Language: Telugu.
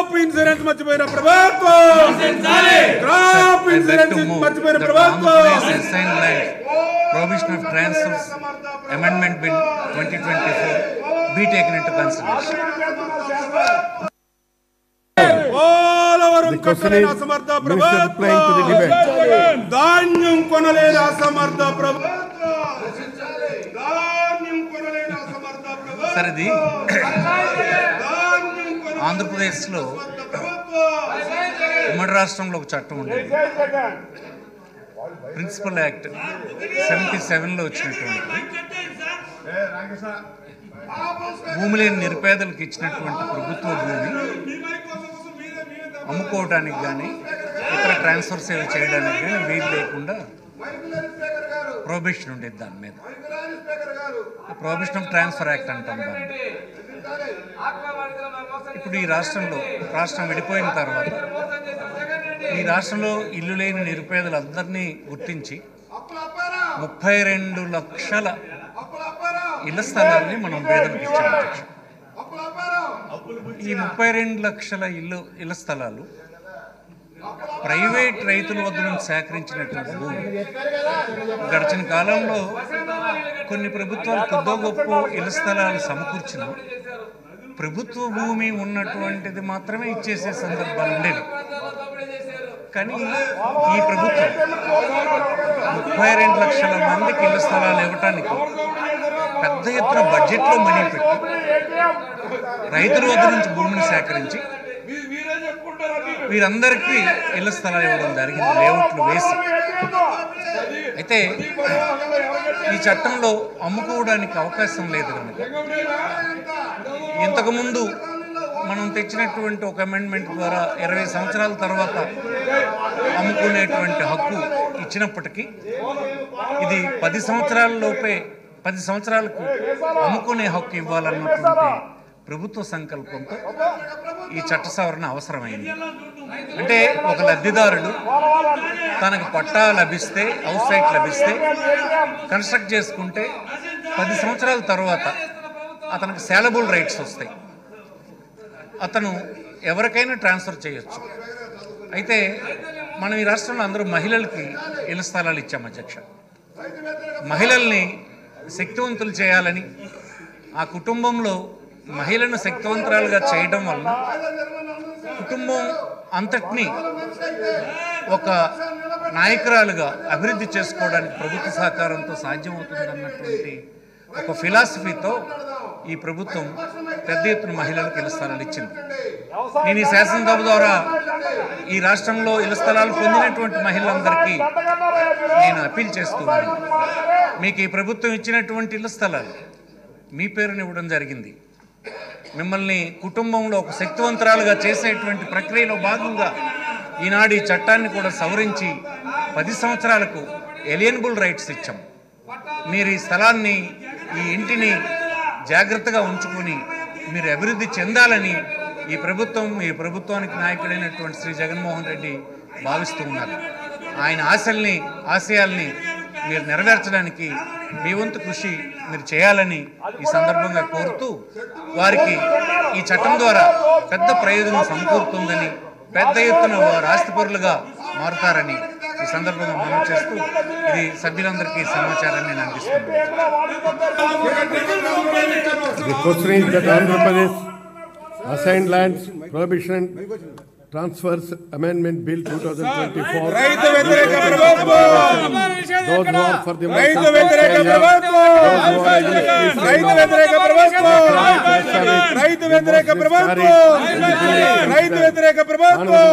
క్రాప్ ఇన్సూరెన్స్ మర్చిపోయిన ప్రభుత్వం, క్రాప్ ఇన్సూరెన్స్ మర్చిపోయిన ప్రభుత్వం. Provision of Transfers Amendment Bill 2024 be taken into consideration. కట్టలేని అసమర్థ ప్రభుత్వం, ధాన్యం కొనలేని అసమర్థ ప్రభుత్వం. సార్, ఇది ఆంధ్రప్రదేశ్లో ఉమ్మడి రాష్ట్రంలో ఒక చట్టం ఉండేది, ప్రిన్సిపల్ యాక్ట్ 77లో వచ్చినటువంటి భూమి లేని నిరుపేదలకు ఇచ్చినటువంటి ప్రభుత్వ భూమి అమ్ముకోవడానికి కానీ ఇతర ట్రాన్స్ఫర్ సేవలు చేయడానికి కానీ వీలు లేకుండా ప్రొహిబిషన్ ఉండేది. దాని మీద ప్రొహిబిషన్ ఆఫ్ ట్రాన్స్ఫర్ యాక్ట్ అంటాం దాన్ని. ఇప్పుడు ఈ రాష్ట్రం విడిపోయిన తర్వాత ఈ రాష్ట్రంలో ఇల్లు లేని నిరుపేదలందరినీ గుర్తించి 32 లక్షల ఇళ్ల స్థలాల్ని మనం పేదలకు ఇచ్చాము. ఈ 32 లక్షల ఇళ్ల స్థలాలు ప్రైవేట్ రైతుల వద్ద నుంచి సేకరించినటువంటి భూమి. గడిచిన కాలంలో కొన్ని ప్రభుత్వాలు కొద్దో గొప్ప ఇళ్ల స్థలాలు సమకూర్చిన ప్రభుత్వ భూమి ఉన్నటువంటిది మాత్రమే ఇచ్చేసే సందర్భాలు ఉండేవి. కానీ ఈ ప్రభుత్వం 32 లక్షల మందికి ఇళ్ల స్థలాలు ఇవ్వటానికి పెద్ద ఎత్తున బడ్జెట్లో మనీ పెట్టి రైతుల వద్ద నుంచి భూమిని సేకరించి వీరందరికీ ఇళ్ల స్థలాలు ఇవ్వడం జరిగింది, లేఅవుట్లు వేసి. అయితే ఈ చట్టంలో అమ్ముకోవడానికి అవకాశం లేదు కనుక ఇంతకుముందు మనం తెచ్చినటువంటి ఒక అమెండ్మెంట్ ద్వారా 20 సంవత్సరాల తర్వాత అమ్ముకునేటువంటి హక్కు ఇచ్చినప్పటికీ ఇది 10 సంవత్సరాలకు అమ్ముకునే హక్కు ఇవ్వాలన్నటువంటి ప్రభుత్వ సంకల్పంతో ఈ చట్ట సవరణ అవసరమైంది. అంటే ఒక లబ్ధిదారుడు తనకు పట్టా లభిస్తే, హౌస్ సైట్ లభిస్తే, కన్స్ట్రక్ట్ చేసుకుంటే 10 సంవత్సరాల తర్వాత అతనికి సేలబుల్ రైట్స్ వస్తాయి. అతను ఎవరికైనా ట్రాన్స్ఫర్ చేయొచ్చు. అయితే మనం ఈ రాష్ట్రంలో అందరూ మహిళలకి ఇళ్ల స్థలాలు ఇచ్చాము అధ్యక్ష. మహిళల్ని శక్తివంతులు చేయాలని, ఆ కుటుంబంలో మహిళను శక్తివంతురాలుగా చేయడం వలన కుటుంబం అంతటినీ ఒక నాయకురాలుగా అభివృద్ధి చేసుకోవడానికి ప్రభుత్వ సహకారంతో సాధ్యమవుతుందన్నటువంటి ఒక ఫిలాసఫీతో ఈ ప్రభుత్వం పెద్ద ఎత్తున మహిళలకు ఇళ్ల స్థలాలు ఇచ్చింది. నేను ఈ శాసనసభ ద్వారా ఈ రాష్ట్రంలో ఇళ్ల స్థలాలు పొందినటువంటి మహిళలందరికీ నేను అప్పీల్ చేస్తున్నాను. మీకు ఈ ప్రభుత్వం ఇచ్చినటువంటి ఇళ్ల స్థలాలు మీ పేరుని ఇవ్వడం జరిగింది. మిమ్మల్ని కుటుంబంలో ఒక శక్తివంతురాలుగా చేసేటువంటి ప్రక్రియలో భాగంగా ఈనాడు ఈ చట్టాన్ని కూడా సవరించి 10 సంవత్సరాలకు ఎలియనబుల్ రైట్స్ ఇచ్చాం. మీరు ఈ స్థలాన్ని, ఈ ఇంటిని జాగ్రత్తగా ఉంచుకొని మీరు అభివృద్ధి చెందాలని ఈ ప్రభుత్వానికి నాయకుడైనటువంటి శ్రీ జగన్మోహన్ రెడ్డి భావిస్తూ ఉన్నారు. ఆయన ఆశయాల్ని మీరు నెరవేర్చడానికి మీ వంతు కృషి మీరు చేయాలని ఈ సందర్భంగా కోరుతూ, వారికి ఈ చట్టం ద్వారా పెద్ద ప్రయోజనం సమకూరుతుందని, పెద్ద ఎత్తున వారు ఆస్తిపరులుగా మారుతారని ఈ సందర్భంగా మనం చేస్తూ ఇది సభ్యులందరికీ సమాచారాన్ని నేను అందిస్తున్నాను. Assigned Lands Prohibition Transfers Amendment Bill 2024. రైతు వ్యతిరేక ప్రభుత్వం, Those who are for the రైతు వ్యతిరేక ప్రభుత్వం, రైతు వ్యతిరేక ప్రభుత్వం, రైతు వ్యతిరేక ప్రభుత్వం, రైతు వ్యతిరేక ప్రభుత్వం.